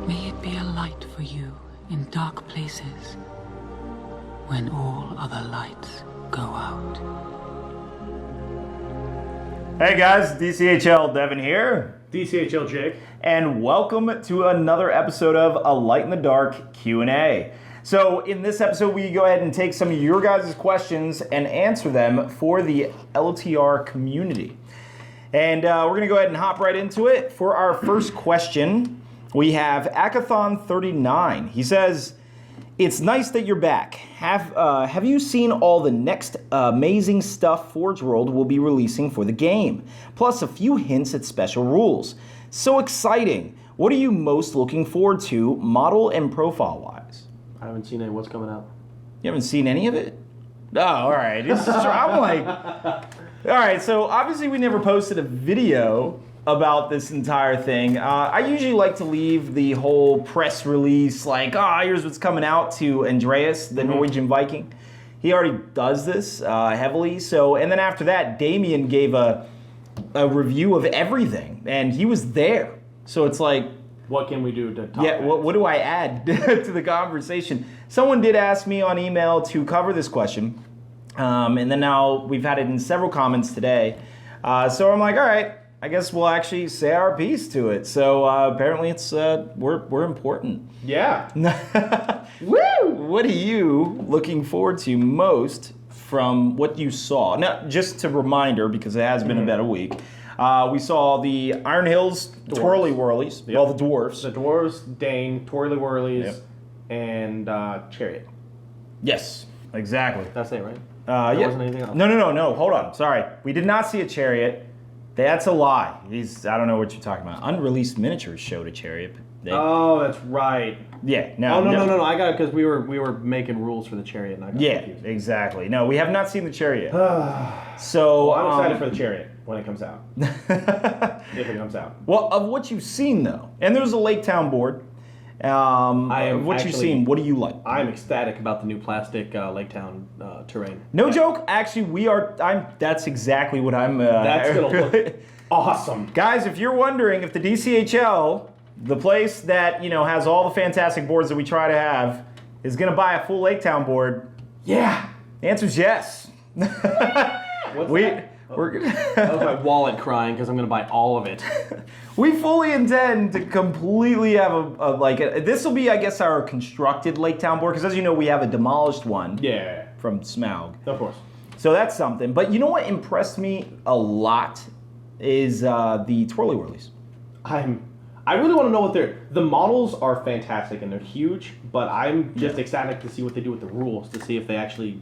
May it be a light for you in dark places when all other lights go out. Hey guys, DCHL Devin here. DCHL Jake. And welcome to another episode of A Light in the Dark Q&A. So in this episode, we go ahead and take some of your guys' questions and answer them for the LTR community. And we're going to go ahead and hop right into it. For our first question, we have Akathon39. He says, "It's nice that you're back. Have you seen all the next amazing stuff Forge World will be releasing for the game? Plus a few hints at special rules. So exciting. What are you most looking forward to, model and profile-wise?" I haven't seen any. What's coming out? You haven't seen any of it? Oh, all right. I'm like, all right. So obviously we never posted a video about this entire thing. I usually like to leave the whole press release, like, here's what's coming out, to Andreas, the Norwegian Viking. He already does this heavily. So, and then after that, Damien gave a review of everything, and he was there. So it's like, what can we do to top yeah, what do I add to the conversation? Someone did ask me on email to cover this question, and then now we've had it in several comments today. So I'm like, all right, I guess we'll actually say our piece to it. So apparently it's we're important. Yeah. Woo! What are you looking forward to most from what you saw? Now, just a reminder, because it has been about a week. We saw the Iron Hills Twirly Whirlies, well, the dwarves. The dwarves, Dane, Twirly Whirlies, Yep. and Chariot. Yes, exactly. That's it, right? Yeah. There wasn't anything else. No. Hold on. Sorry. We did not see a Chariot. That's a lie. I don't know what you're talking about. Unreleased Miniatures showed a Chariot. Oh, that's right. Yeah. No. I got it because we were making rules for the Chariot, and I got confused. Exactly. No, we have not seen the Chariot. So Well, I'm excited for the Chariot when it comes out. If it comes out. Well, of what you've seen though, and there's a Lake Town board. You've seen, what do you like? I'm ecstatic about the new plastic Lake Town terrain. No joke. Actually, that's exactly what I'm. That's gonna look awesome, guys. If you're wondering if the DCHL, the place that has all the fantastic boards that we try to have, is gonna buy a full Lake Town board, yeah, the answer is yes. What's that? That was my wallet crying because I'm going to buy all of it. We fully intend to completely have this will be, I guess, our constructed Lake Town board, because as you know, we have a demolished one. Yeah. From Smaug. Of course. So that's something. But you know what impressed me a lot is the Twirly Whirlies. I really want to know what the models are fantastic and they're huge, but I'm just ecstatic to see what they do with the rules, to see if they actually,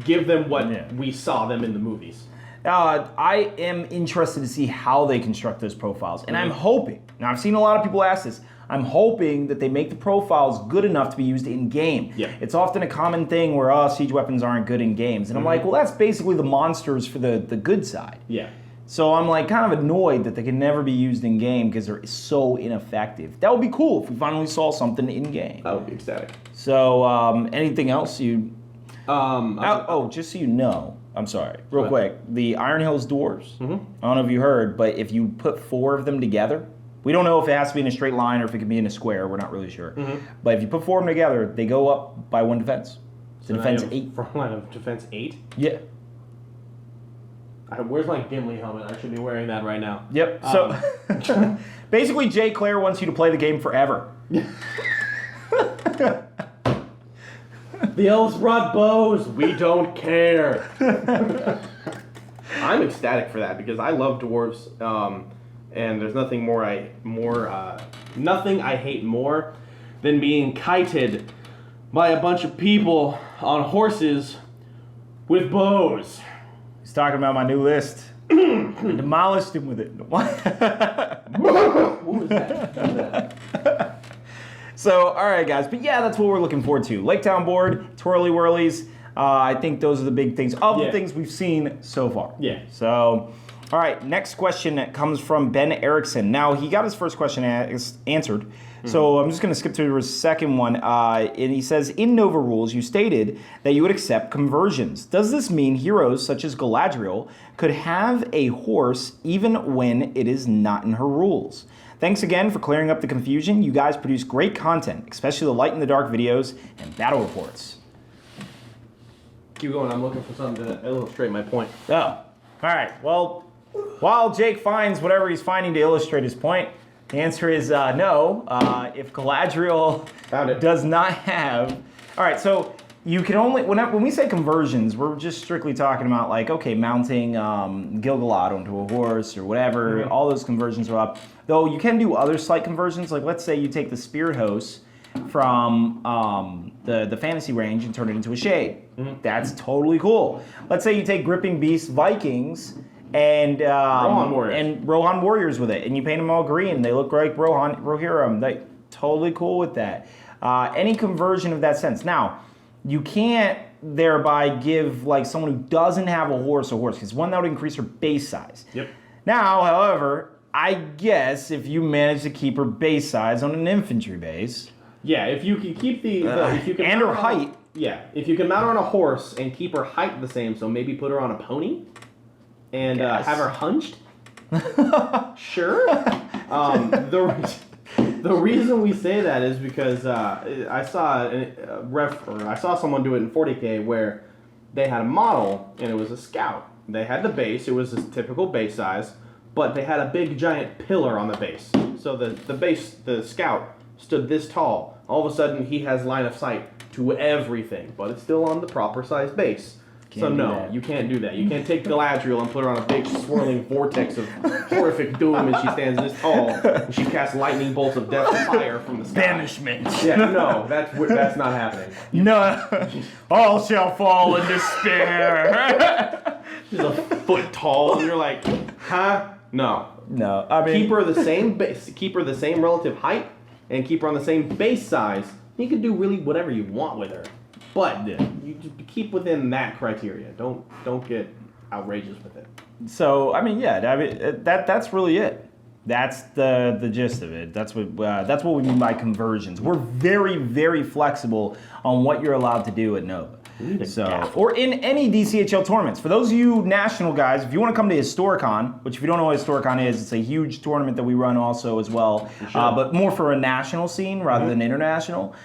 give them what we saw them in the movies. I am interested to see how they construct those profiles. And I'm hoping, now I've seen a lot of people ask this, I'm hoping that they make the profiles good enough to be used in game. Yeah. It's often a common thing where siege weapons aren't good in games. And I'm like, well, that's basically the monsters for the good side. Yeah. So I'm like kind of annoyed that they can never be used in game because they're so ineffective. That would be cool if we finally saw something in game. That would be ecstatic. So anything else you... just so you know, I'm sorry, real quick. The Iron Hills Dwarves, I don't know if you heard, but if you put 4 of them together, we don't know if it has to be in a straight line or if it can be in a square, we're not really sure. But if you put 4 of them together, they go up by 1 defense. So defense 8. Front line of defense 8? Yeah. Where's my Gimli helmet? I should be wearing that right now. Yep, so basically Jay Clare wants you to play the game forever. The elves brought bows. We don't care. I'm ecstatic for that because I love dwarves, and there's nothing nothing I hate more than being kited by a bunch of people on horses with bows. He's talking about my new list. I demolished him with it. What was that? So, all right, guys. But yeah, that's what we're looking forward to. Lake Town board, Twirly Whirlies. I think those are the big things of the things we've seen so far. Yeah. So, All right, next question comes from Ben Erickson. Now, he got his first question answered, so I'm just going to skip to his second one. And he says, in Nova Rules, you stated that you would accept conversions. Does this mean heroes such as Galadriel could have a horse even when it is not in her rules? Thanks again for clearing up the confusion. You guys produce great content, especially the Light in the Dark videos and battle reports. Keep going. I'm looking for something to illustrate my point. Oh, all right. Well, while Jake finds whatever he's finding to illustrate his point, the answer is no. If Galadriel does not have... All right, so you can only... When we say conversions, we're just strictly talking about, like, okay, mounting Gil-galad onto a horse or whatever. Mm-hmm. All those conversions are up. Though you can do other slight conversions. Like, let's say you take the Spirit Host from the fantasy range and turn it into a shade. Mm-hmm. That's totally cool. Let's say you take Gripping Beast Vikings and Rohan Warriors with it, and you paint them all green. They look like Rohirrim. They totally cool with that. Any conversion of that sense. Now, you can't thereby give like someone who doesn't have a horse, because one, that would increase her base size. Yep. Now, however, I guess if you manage to keep her base size on an infantry base. Yeah, if you can keep if you can and her height. Yeah, if you can mount her on a horse and keep her height the same, so maybe put her on a pony and have her hunched. Sure. The reason we say that is because I saw someone do it in 40K where they had a model and it was a scout. They had the base; it was a typical base size, but they had a big giant pillar on the base. So the scout stood this tall. All of a sudden, he has line of sight to everything, but it's still on the proper size base. You can't do that. You can't take Galadriel and put her on a big swirling vortex of horrific doom, and she stands this tall, and she casts lightning bolts of death and fire from the sky. Banishment. Yeah, no, that's not happening. No, all shall fall in despair. She's a foot tall, and you're like, huh? No. I mean, keep her the same base, keep her the same relative height, and keep her on the same base size. You can do really whatever you want with her. But you just keep within that criteria. Don't get outrageous with it. So that's really it. That's the gist of it. That's what we mean by conversions. We're very, very flexible on what you're allowed to do at Nova. Or in any DCHL tournaments. For those of you national guys, if you want to come to Historicon, which if you don't know what Historicon is, it's a huge tournament that we run also as well, but more for a national scene rather than international.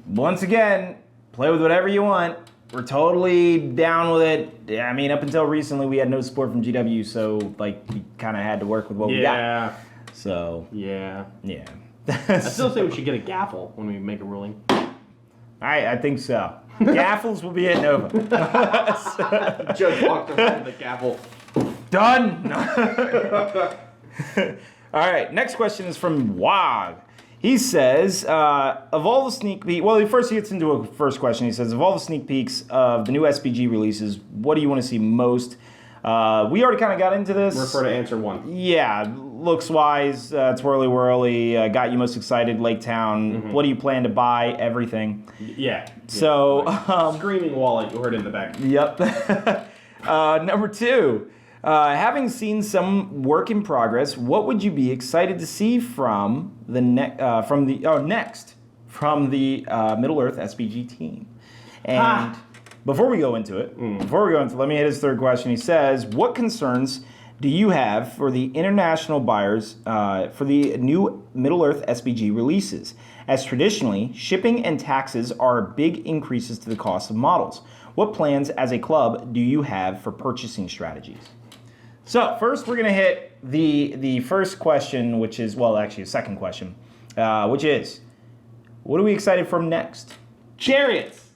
Once again, play with whatever you want. We're totally down with it. I mean, up until recently, we had no support from GW, so like we kind of had to work with what we got. So yeah. I still say we should get a gaffle when we make a ruling. I think so. Gaffles will be at Nova. Judge walked around with the gaffle. Done. All right. Next question is from Wag. He says, of all the sneak peeks, well, first he gets into a first question. He says, of all the sneak peeks of the new SPG releases, what do you want to see most? We already kind of got into this. Refer to answer one. Yeah, looks-wise, Twirly Whirly, got you most excited, Lake Town. Mm-hmm. What do you plan to buy? Everything. Yeah. So, like screaming wallet, you heard it in the back. Yep. Number two. Having seen some work in progress, what would you be excited to see from the next from the Middle Earth SPG team? And before we go into it, let me hit his third question. He says, "What concerns do you have for the international buyers for the new Middle Earth SPG releases? As traditionally, shipping and taxes are big increases to the cost of models. What plans as a club do you have for purchasing strategies?" So first we're going to hit the first question, which is, well, actually a second question, which is, what are we excited for next? Chariots.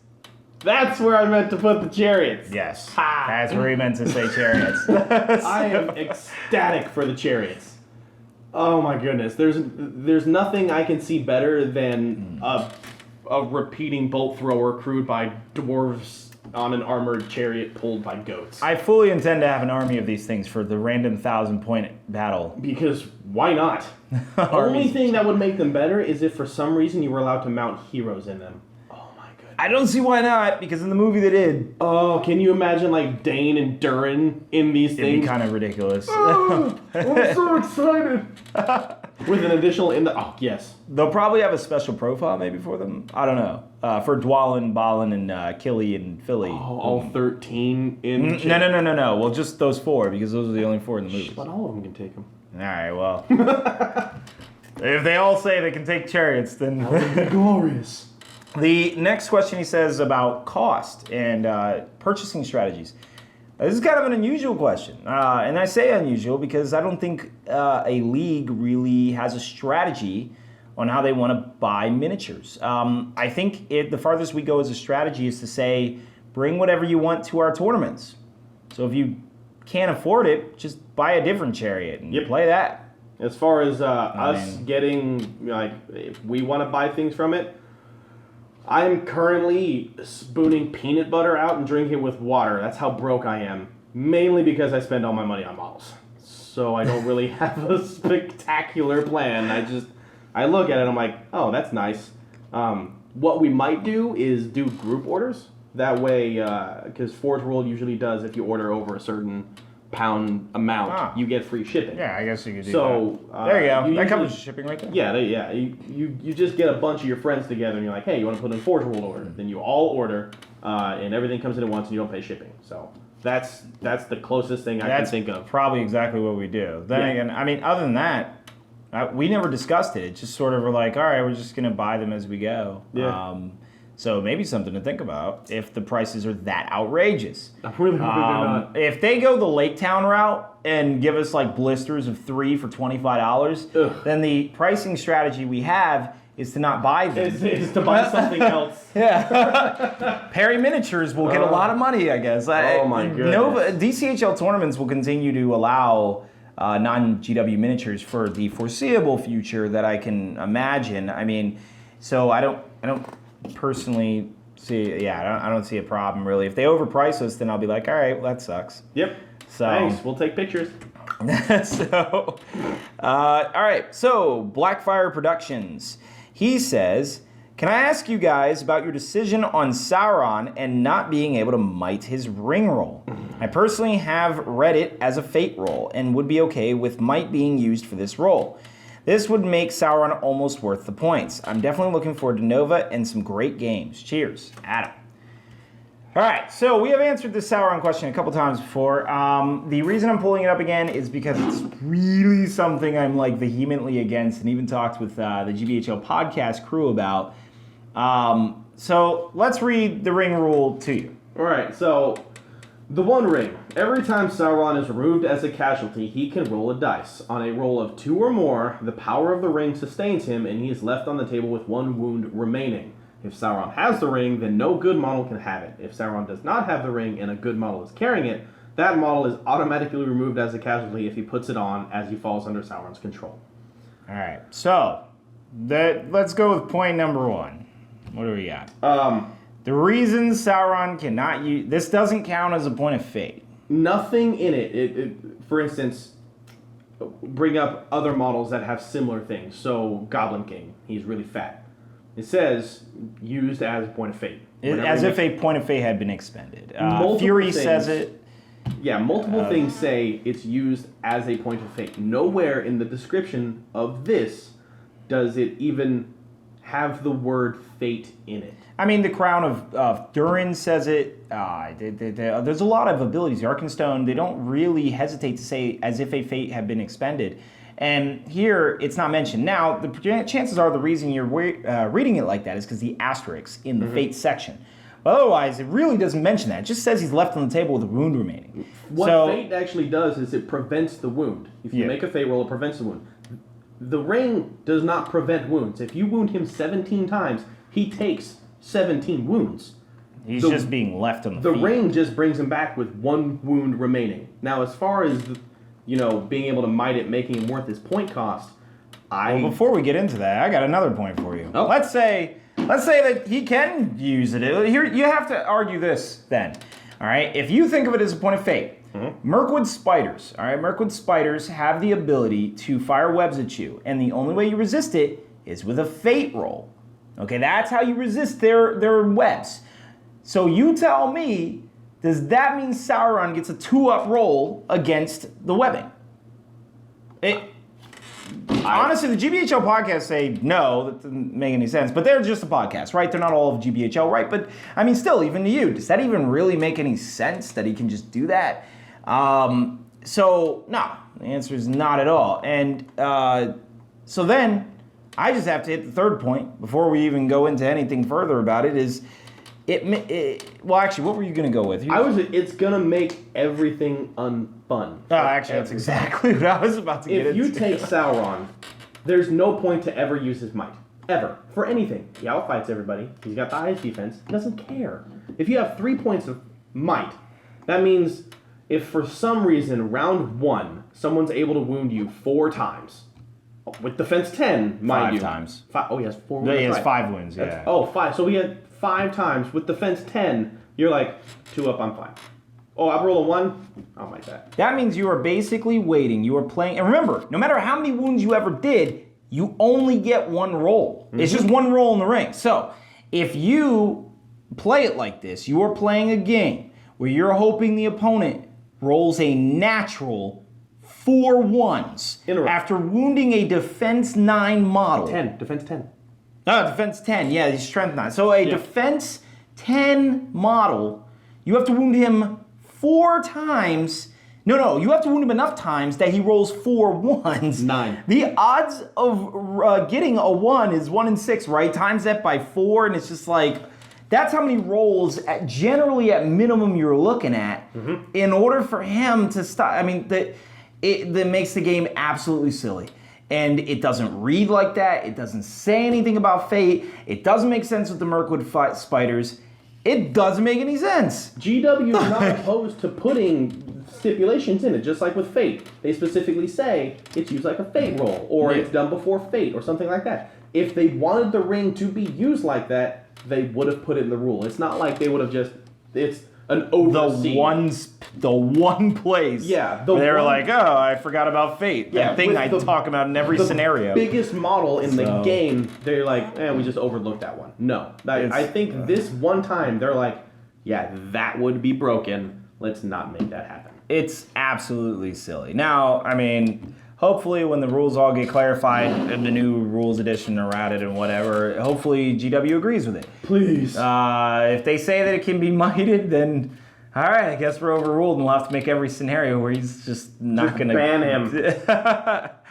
That's where I meant to put the chariots. Yes, that's where he meant to say chariots. I am ecstatic for the chariots. Oh my goodness, there's nothing I can see better than a repeating bolt thrower crewed by dwarves on an armored chariot pulled by goats. I fully intend to have an army of these things for the random 1,000-point battle. Because why not? The only thing that would make them better is if for some reason you were allowed to mount heroes in them. Oh my goodness. I don't see why not, because in the movie they did. Oh, can you imagine like Dane and Durin in these It'd things? be kind of ridiculous. I'm so excited. With an additional yes. They'll probably have a special profile maybe for them. I don't know. For Dwalin, Balin, and Killy and Philly. Oh, all 13 in. No. Well, just those 4, because those are the only 4 in the movie. But all of them can take them. All right, well. If they all say they can take chariots, then... Glorious. The next question he says about cost and purchasing strategies. This is kind of an unusual question. And I say unusual because I don't think a league really has a strategy on how they want to buy miniatures. I think the farthest we go as a strategy is to say, bring whatever you want to our tournaments. So if you can't afford it, just buy a different chariot and play that. As far as us getting, like, if we want to buy things from it, I'm currently spooning peanut butter out and drinking it with water. That's how broke I am. Mainly because I spend all my money on models. So I don't really have a spectacular plan. I look at it and I'm like, oh, that's nice. What we might do is do group orders. That way, because Forge World usually does, if you order over a certain pound amount, you get free shipping. Yeah, I guess you could do that. There you go. That covers shipping right there. Yeah. You just get a bunch of your friends together and you're like, hey, you want to put in Forge World order? Then you all order, and everything comes in at once and you don't pay shipping. So that's the closest thing I can think of. Probably exactly what we do. Then again, I mean, other than that, we never discussed it. It's just sort of we're like, all right, we're just going to buy them as we go. Yeah. So maybe something to think about if the prices are that outrageous. I really hope they're not. If they go the Lake Town route and give us like blisters of 3 for $25, then the pricing strategy we have is to not buy them. Is to buy something else. Yeah. Perry Miniatures will get a lot of money, I guess. Oh my goodness. DCHL tournaments will continue to allow non-GW miniatures for the foreseeable future that I can imagine. I mean, so I don't personally see, I don't see a problem really. If they overprice us, then I'll be like, all right, well, that sucks. Yep. So, thanks. We'll take pictures. So, all right. So, Blackfire Productions. He says, can I ask you guys about your decision on Sauron and not being able to mite his ring roll? I personally have read it as a fate roll and would be okay with might being used for this roll. This would make Sauron almost worth the points. I'm definitely looking forward to Nova and some great games. Cheers, Adam. All right, so we have answered this Sauron question a couple times before. The reason I'm pulling it up again is because it's really something I'm like vehemently against and even talked with the GBHL podcast crew about. So let's read the ring rule to you. All right, so the One Ring. Every time Sauron is removed as a casualty, he can roll a dice. On a roll of 2 or more, the power of the ring sustains him and he is left on the table with 1 wound remaining. If Sauron has the ring, then no good model can have it. If Sauron does not have the ring and a good model is carrying it, that model is automatically removed as a casualty if he puts it on as he falls under Sauron's control. All right, so let's go with point number 1. What do we got? The reason Sauron cannot use... This doesn't count as a point of fate. Nothing in it. For instance, bring up other models that have similar things. So, Goblin King, he's really fat. It says, used as a point of fate. As if a point of fate had been expended. things Fury says it. Yeah, multiple things say it's used as a point of fate. Nowhere in the description of this does it even have the word fate in it. I mean, the Crown of Durin says it. There's a lot of abilities. The Arkenstone, they don't really hesitate to say as if a fate had been expended. And here, it's not mentioned. Now, the chances are the reason you're reading it like that is because the asterisks in the fate section. But otherwise, it really doesn't mention that. It just says he's left on the table with a wound remaining. What fate actually does is it prevents the wound. If you make a fate roll, it prevents the wound. The ring does not prevent wounds. If you wound him 17 times, he takes 17 wounds. He's just being left on the field. The ring just brings him back with 1 wound remaining. Now, as far as, being able to mite it, making him worth his point cost, Well, before we get into that, I got another point for you. Oh. Let's say that he can use it. Here, you have to argue this then. All right? If you think of it as a point of fate, Mirkwood spiders, all right? Mirkwood spiders have the ability to fire webs at you, and the only way you resist it is with a fate roll. Okay, that's how you resist their webs. So you tell me, does that mean Sauron gets a 2-up roll against the webbing? Honestly, the GBHL podcasts say no, that doesn't make any sense, but they're just a podcast, right? They're not all of GBHL, right? But, I mean, still, even to you, does that even really make any sense that he can just do that? So, no, the answer is not at all. And so then, I just have to hit the third point before we even go into anything further about it, is well, actually, what were you going to go with? It's going to make everything unfun. Oh, actually, that's exactly what I was about to get into. If you take Sauron, there's no point to ever use his might. Ever. For anything. He outfights everybody. He's got the highest defense. He doesn't care. If you have 3 points of might, that means if for some reason, round 1, someone's able to wound you 4 times, with defense 10, mind you. 5 times. Oh, he has 4 wounds. wounds. He has right. 5 wounds, yeah. 5. So we had 5 times. With defense 10, you're like, 2 up, I'm fine. Oh, I roll a 1? I'll make that. That means you are basically waiting. You are playing. And remember, no matter how many wounds you ever did, you only get 1 roll. Mm-hmm. It's just 1 roll in the ring. So if you play it like this, you are playing a game where you're hoping the opponent rolls a natural 4 ones after wounding a defense 9 model. Defense 10. Oh, defense 10. Yeah, he's strength 9. So a defense 10 model, you have to wound him 4 times. No, you have to wound him enough times that he rolls 4 ones. 9. The odds of getting a 1 is 1 in 6, right? Times that by 4, and it's just like, that's how many rolls, generally at minimum, you're looking at in order for him to stop. I mean, that makes the game absolutely silly. And it doesn't read like that. It doesn't say anything about fate. It doesn't make sense with the Mirkwood spiders. It doesn't make any sense. GW is not opposed to putting stipulations in it, just like with fate. They specifically say it's used like a fate roll, or it's done before fate, or something like that. If they wanted the ring to be used like that, they would have put it in the rule. It's not like they would have just... It's an oversee. The one place. Yeah. Where they were like, oh, I forgot about fate. Yeah, that thing I talk about in every scenario. The biggest model in the game, they're like, we just overlooked that one. No. I think this one time, they're like, yeah, that would be broken. Let's not make that happen. It's absolutely silly. Now, I mean... Hopefully, when the rules all get clarified and the new rules edition are added and whatever, hopefully GW agrees with it. Please. If they say that it can be mighted, then all right, I guess we're overruled and we'll have to make every scenario where he's just not going to... ban him.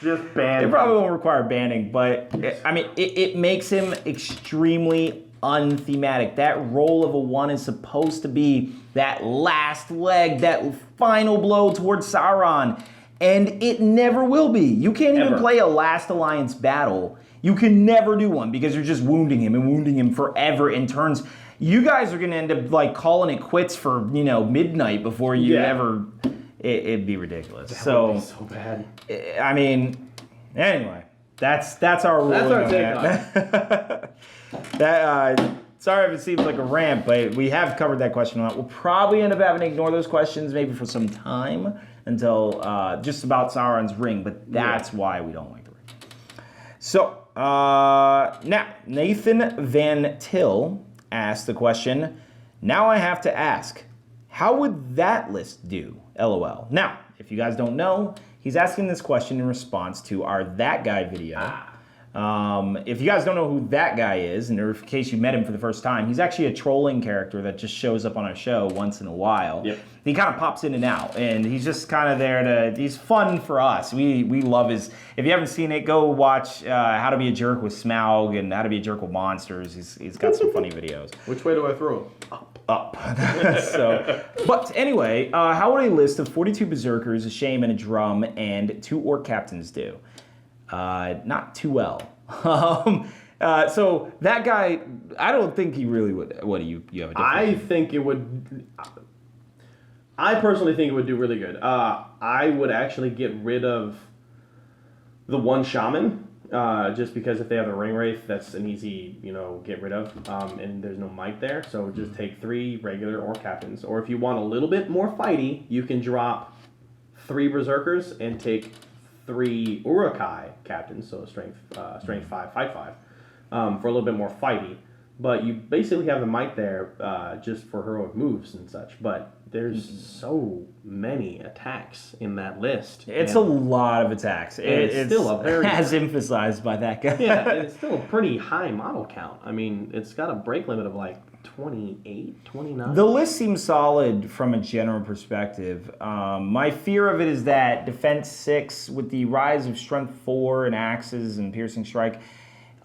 Just ban him. It probably won't require banning, but it makes him extremely unthematic. That roll of a 1 is supposed to be that last leg, that final blow towards Sauron. And it never will be. You can't even play a Last Alliance battle. You can never do one because you're just wounding him forever in turns. You guys are going to end up like calling it quits for, midnight before you ever... It'd be ridiculous. That would be so bad. I mean, anyway, that's our rule. That's our take on it. Sorry if it seems like a rant, but we have covered that question a lot. We'll probably end up having to ignore those questions maybe for some time until just about Sauron's ring, but that's why we don't like the ring. So, now, Nathan Van Til asked the question, now I have to ask, how would that list do? LOL. Now, if you guys don't know, he's asking this question in response to our That Guy video. If you guys don't know who that guy is, and in case you met him for the first time, he's actually a trolling character that just shows up on our show once in a while. Yep. He kind of pops in and out, and he's just kind of there he's fun for us. We love his, if you haven't seen it, go watch How to Be a Jerk with Smaug and How to Be a Jerk with Monsters. He's got some funny videos. Which way do I throw? Up. But anyway, how would a list of 42 berserkers, a shame, and a drum, and 2 orc captains do? Not too well. So that guy, I don't think he really would. What do you have a different? I personally think it would do really good. I would actually get rid of the 1 shaman, just because if they have a ring wraith, that's an easy, get rid of, and there's no might there. So just take 3 regular orc captains, or if you want a little bit more fighty, you can drop 3 berserkers and take 3 Urukai captains, so strength 5, fight 5. for a little bit more fighty. But you basically have the might there just for heroic moves and such. But there's so many attacks in that list. It's a lot of attacks. It's still a very... as emphasized by that guy. Yeah, and it's still a pretty high model count. I mean, it's got a break limit of like 28, 29. The list seems solid from a general perspective. My fear of it is that Defense 6, with the rise of Strength 4 and Axes and Piercing Strike,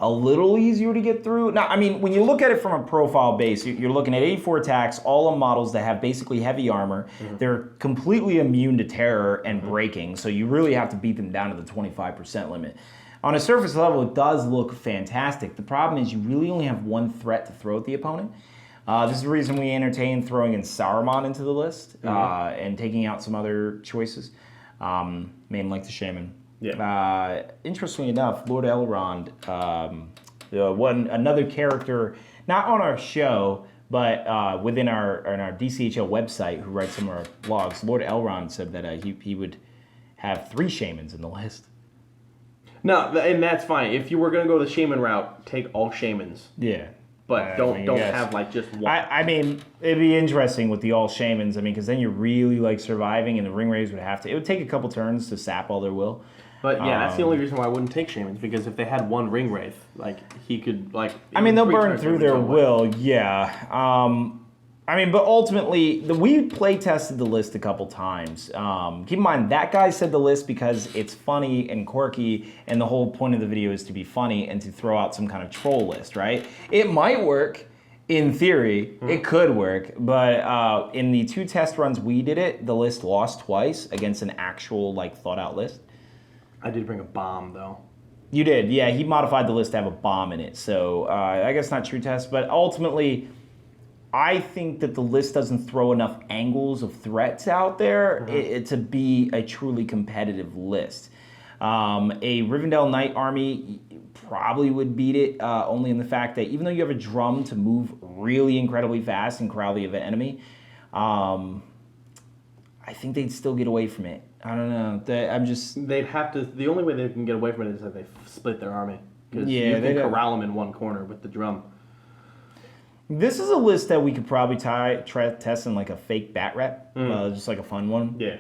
a little easier to get through. Now, I mean, when you look at it from a profile base, you're looking at 84 attacks, all on models that have basically heavy armor. Mm-hmm. They're completely immune to terror and breaking, so you really have to beat them down to the 25% limit. On a surface level, it does look fantastic. The problem is you really only have one threat to throw at the opponent. This is the reason we entertain throwing in Sauron into the list and taking out some other choices, mainly like the Shaman. Yeah. Interestingly enough, Lord Elrond, another character, not on our show, but within our DCHL website, who writes some of our blogs, Lord Elrond said that he would have 3 Shamans in the list. No, and that's fine. If you were going to go the Shaman route, take all Shamans. Yeah. But don't have like just one. I mean, it'd be interesting with the all Shamans. I mean, because then you're really like surviving, and the Ring Rays would have to. It would take a couple turns to sap all their will. But yeah, that's the only reason why I wouldn't take Shamans, because if they had one Ring Wraith, like he could like. I mean, they'll burn through their will, yeah. I mean, but ultimately, we play tested the list a couple times. Keep in mind, that guy said the list because it's funny and quirky, and the whole point of the video is to be funny and to throw out some kind of troll list, right? It might work. In theory, it could work, but in the 2 test runs we did it, the list lost twice against an actual, like, thought-out list. I did bring a bomb, though. You did, yeah. He modified the list to have a bomb in it, so I guess not true test, but ultimately, I think that the list doesn't throw enough angles of threats out there to be a truly competitive list. A Rivendell Knight army probably would beat it, only in the fact that even though you have a drum to move really incredibly fast and corral the enemy, I think they'd still get away from it. I don't know. They'd have to. The only way they can get away from it is if they split their army. Because you can corral them in one corner with the drum. This is a list that we could probably try test in like a fake bat rep, just like a fun one. Yeah.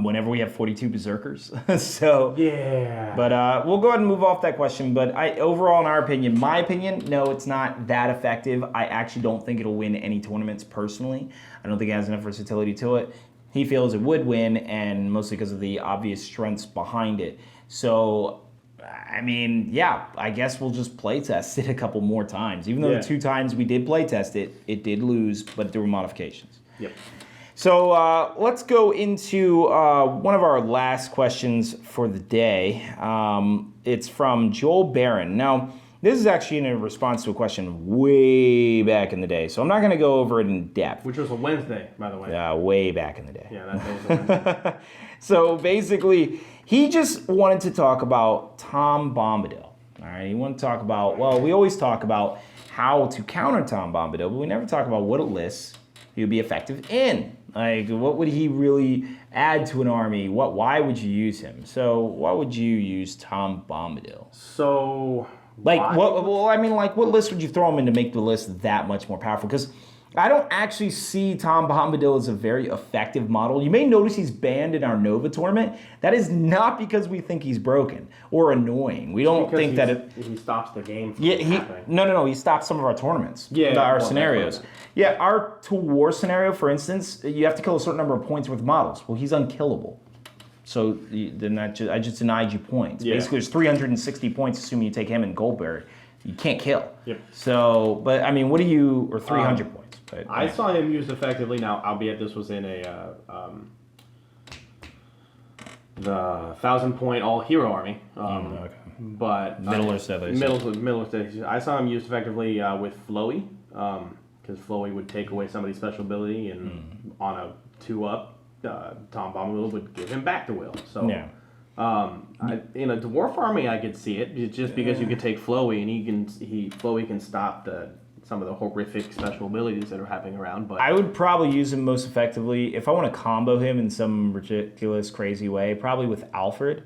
Whenever we have 42 berserkers. So yeah. But we'll go ahead and move off that question. But overall, in our opinion, my opinion, no, it's not that effective. I actually don't think it'll win any tournaments personally. I don't think it has enough versatility to it. He feels it would win, and mostly because of the obvious strengths behind it. So, I mean, yeah, I guess we'll just play test it a couple more times. Even though the 2 times we did play test it, it did lose, but there were modifications. Yep. So let's go into one of our last questions for the day. It's from Joel Barron. Now, this is actually in response to a question way back in the day, so I'm not going to go over it in depth. Which was a Wednesday, by the way. Yeah, way back in the day. Yeah, that was a Wednesday. So basically, he just wanted to talk about Tom Bombadil. All right, he wanted to talk about, well, we always talk about how to counter Tom Bombadil, but we never talk about what lists he would be effective in. Like, what would he really add to an army? Why would you use him? So, why would you use Tom Bombadil? So, like, what list would you throw him in to make the list that much more powerful? Because I don't actually see Tom Bombadil as a very effective model. You may notice he's banned in our Nova tournament. That is not because we think he's broken or annoying. We don't think that he stops the game. No. He stops some of our tournaments. Yeah, our scenarios. Yeah, our 2-war scenario, for instance, you have to kill a certain number of points worth of models. Well, he's unkillable. So then I just denied you points. Yeah. Basically, there's 360 points, assuming you take him and Goldberry. You can't kill. Yep. So, but I mean, or 300 points. But, I saw him used effectively. Now, albeit this was in the 1,000-point all-hero army. Okay. But middle or stuff. Middle stuff. I saw him used effectively with Flowey, because Flowey would take away somebody's special ability, and on a 2-up, Tom Bombadil would give him back the will. So yeah. In a dwarf army, I could see it just because you could take Flowey and Flowey can stop some of the horrific special abilities that are happening around. But I would probably use him most effectively if I want to combo him in some ridiculous, crazy way. Probably with Alfred.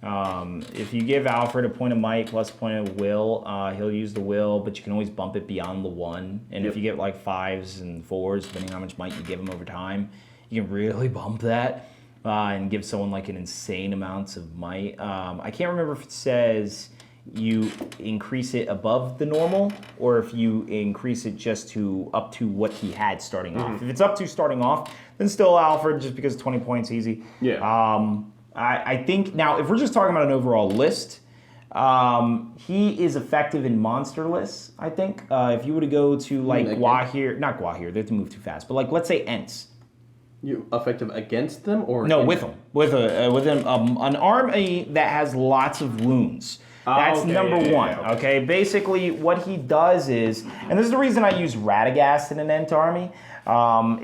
If you give Alfred a point of might plus a point of will, he'll use the will, but you can always bump it beyond the 1. And if you get like 5s and 4s, depending on how much might you give him over time, you can really bump that and give someone like an insane amounts of might. I can't remember if it says you increase it above the normal or if you increase it just to up to what he had starting off. If it's up to starting off, then still Alfred, just because 20 points easy. Yeah. I think, now, if we're just talking about an overall list, he is effective in monster lists, I think. If you were to go to, like, Gwahir, not Gwahir, they have to move too fast, but, like, let's say Ents. You effective against them or no, with them, with an army that has lots of wounds. That's number one. Okay, basically what he does is, and this is the reason I use Radagast in an Ent army,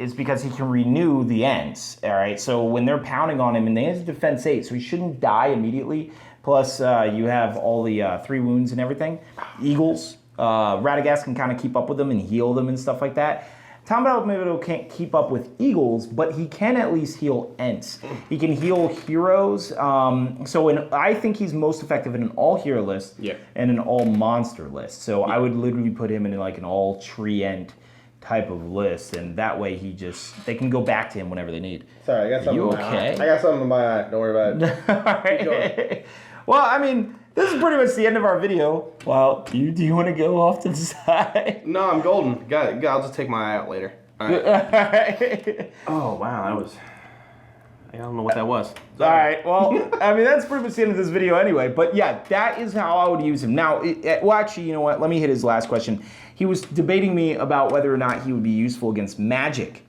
is because he can renew the Ents. All right, so when they're pounding on him, and they have defense 8, so he shouldn't die immediately. Plus, you have all the 3 wounds and everything. Eagles, Radagast can kind of keep up with them and heal them and stuff like that. Tom Bombadil can't keep up with Eagles, but he can at least heal Ents. He can heal heroes. I think he's most effective in an all-hero list and an all-monster list. So I would literally put him in like an all-tree Ent type of list, and that way they can go back to him whenever they need. Sorry, I got something you in my okay? eye. I got something in my eye. Don't worry about it. All right. Well, I mean, this is pretty much the end of our video. Well, do you want to go off to the side? No, I'm golden. Got it. I'll just take my eye out later. All right. Oh, wow, that was... I don't know what that was. All right, well, I mean, that's pretty much the end of this video anyway. But yeah, that is how I would use him. Now, well, actually, you know what? Let me hit his last question. He was debating me about whether or not he would be useful against magic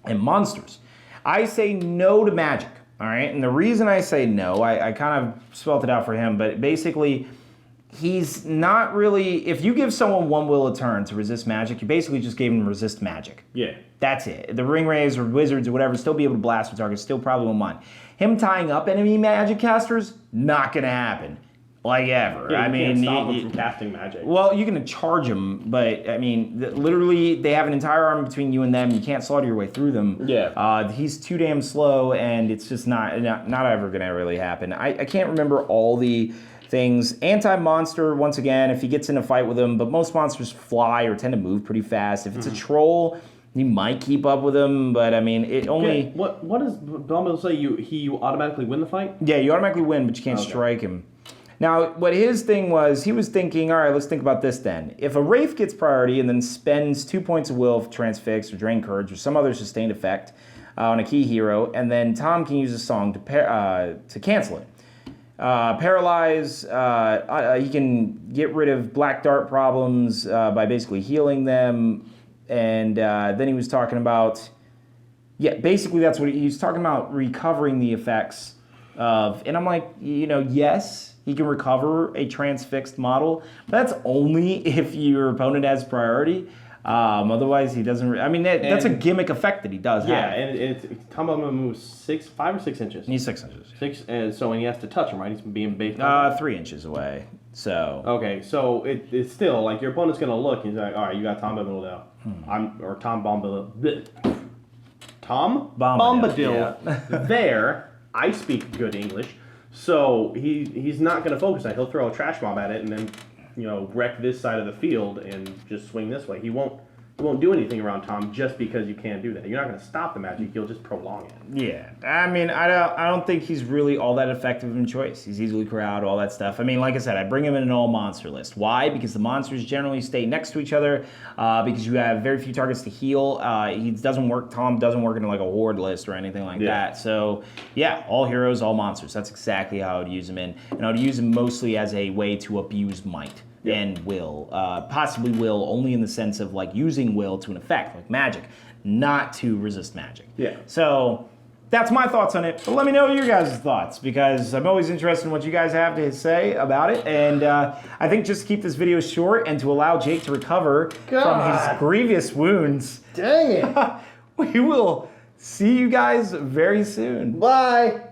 and monsters. I say no to magic, all right? And the reason I say no, I kind of spelled it out for him, but basically, he's not really... If you give someone 1 will a turn to resist magic, you basically just gave him resist magic. Yeah. That's it. The ringwraiths or wizards or whatever still be able to blast with targets, still probably won't mind. Him tying up enemy magic casters, not going to happen. Like ever. Yeah, I mean, can't stop him from casting magic. Well, you can charge them, but I mean, literally, they have an entire army between you and them. You can't slaughter your way through them. Yeah. He's too damn slow, and it's just not ever going to really happen. I can't remember all the things. Anti-monster, once again, if he gets in a fight with them, but most monsters fly or tend to move pretty fast. If it's a troll, he might keep up with him, but I mean, it only... Okay. What does Bombadil say? You automatically win the fight? Yeah, you automatically win, but you can't strike him. Now, what his thing was, he was thinking, all right, let's think about this then. If a Wraith gets priority and then spends 2 points of will, Transfix or Drain Courage or some other sustained effect on a key hero, and then Tom can use a song to cancel it. Paralyze, he can get rid of Black Dart problems by basically healing them. And then he was talking about, basically that's what he was talking about, recovering the effects of, and I'm like, yes, he can recover a transfixed model, but that's only if your opponent has priority. Otherwise, he doesn't. I mean, that's a gimmick effect that he does have. Yeah, and Tom Bombadil moves 5 or 6 inches. He's 6 inches. 6, and so when he has to touch him, right? He's being based. 3 inches away. So. Okay, so it's still like your opponent's gonna look. And he's like, all right, you got Tom Bombadil. Tom Bombadil. Tom Bombadil. There, I speak good English, so he's not gonna focus on it. He'll throw a trash bomb at it and then, wreck this side of the field and just swing this way. He won't do anything around Tom just because you can't do that. You're not going to stop the magic. You'll just prolong it. Yeah, I mean, I don't think he's really all that effective in choice. He's easily crowd, all that stuff. I mean, like I said, I bring him in an all monster list. Why? Because the monsters generally stay next to each other. Because you have very few targets to heal. He doesn't work. Tom doesn't work in like a horde list or anything like that. So yeah, all heroes, all monsters. That's exactly how I would use him in, and I would use him mostly as a way to abuse might. And will, possibly will, only in the sense of like using will to an effect, like magic, not to resist magic. Yeah. So that's my thoughts on it. But let me know your guys' thoughts, because I'm always interested in what you guys have to say about it. And I think just to keep this video short and to allow Jake to recover from his grievous wounds. Dang it. We will see you guys very soon. Bye.